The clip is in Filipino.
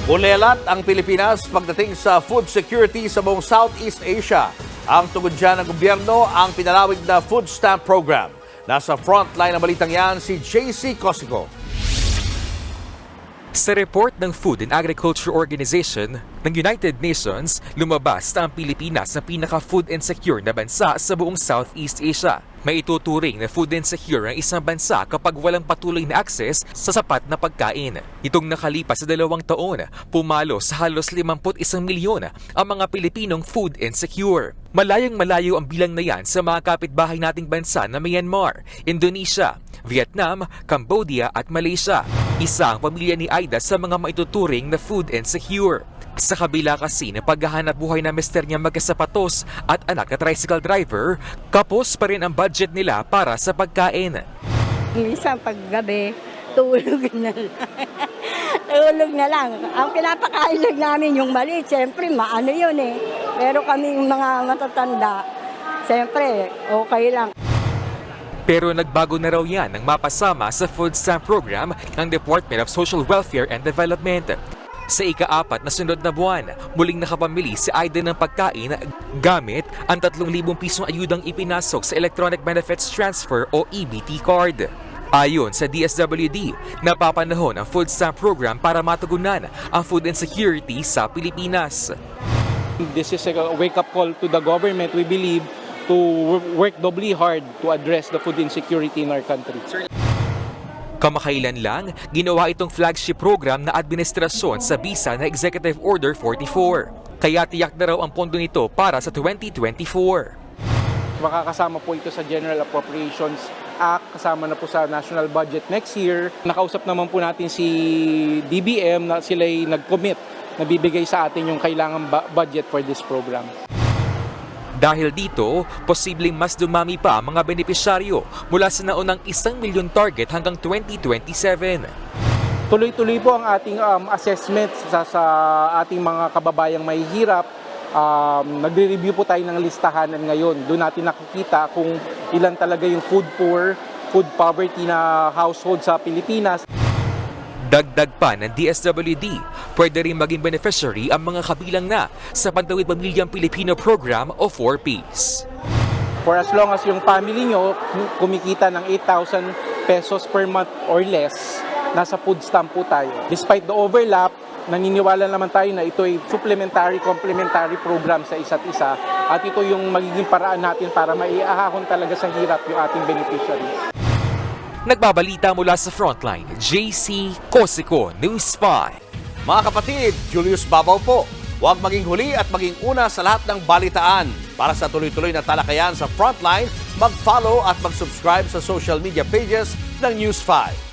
Bulelat ang Pilipinas pagdating sa food security sa buong Southeast Asia. Ang tungod dyan ng gobyerno ang pinalawig na food stamp program. Nasa frontline ng balitang yan si JC Cosico. Sa report ng Food and Agriculture Organization ng United Nations, lumabas na ang Pilipinas na pinaka-food insecure na bansa sa buong Southeast Asia. May ituturing na food insecure ang isang bansa kapag walang patuloy na akses sa sapat na pagkain. Itong nakalipas sa 2 taon, pumalo sa halos 51 milyon ang mga Pilipinong food insecure. Malayong-malayo ang bilang na yan sa mga kapitbahay nating bansa na Myanmar, Indonesia, Vietnam, Cambodia at Malaysia. Isa ang pamilya ni Aida sa mga maituturing na food insecure. Sa kabila kasi ng paghahanap buhay na mister niya magkasapatos at anak na tricycle driver, kapos pa rin ang budget nila para sa pagkain. Minsan paggabi, tulog na lang. Tulog na lang. Ang pinapakain lang namin yung maliit, siyempre maano yun eh. Pero kami mga matatanda, siyempre okay lang. Pero nagbago na raw yan nang mapasama sa food stamp program ng Department of Social Welfare and Development. Sa ika-4 na sunod na buwan, muling nakapamili si Aida ng pagkain gamit ang 3,000 pisong ayudang ipinasok sa Electronic Benefits Transfer o EBT card. Ayon sa DSWD, napapanahon ang food stamp program para matugunan ang food insecurity sa Pilipinas. This is a wake-up call to the government, we believe, to work doubly hard to address the food insecurity in our country. Kamakailan lang, ginawa itong flagship program na administrasyon sa bisa na Executive Order 44. Kaya tiyak na raw ang pondo nito para sa 2024. Makakasama po ito sa General Appropriations Act, kasama na po sa national budget next year. Nakausap naman po natin si DBM na sila'y nag-commit na bibigay sa atin yung kailangang budget for this program. Dahil dito, posibleng mas dumami pa ang mga benepisyaryo mula sa naunang 1 milyon target hanggang 2027. Tuloy-tuloy po ang ating assessment sa ating mga kababayang mahihirap. Nagre-review po tayo ng listahan ngayon. Doon natin nakikita kung ilan talaga yung food poor, food poverty na household sa Pilipinas. Dagdag pa ng DSWD, pwede rin maging beneficiary ang mga kabilang na sa Pantawid Pamilyang Pilipino Program o 4Ps. For as long as yung family nyo kumikita ng 8,000 pesos per month or less, nasa food stamp po tayo. Despite the overlap, naniniwala naman tayo na ito ay supplementary, complementary program sa isa't isa at ito yung magiging paraan natin para maiahahon talaga sa hirap yung ating beneficiaries. Nagbabalita mula sa Frontline, JC Cosico, News 5. Mga kapatid, Julius Babaw po. Huwag maging huli at maging una sa lahat ng balitaan. Para sa tuloy-tuloy na talakayan sa Frontline, mag-follow at mag-subscribe sa social media pages ng News 5.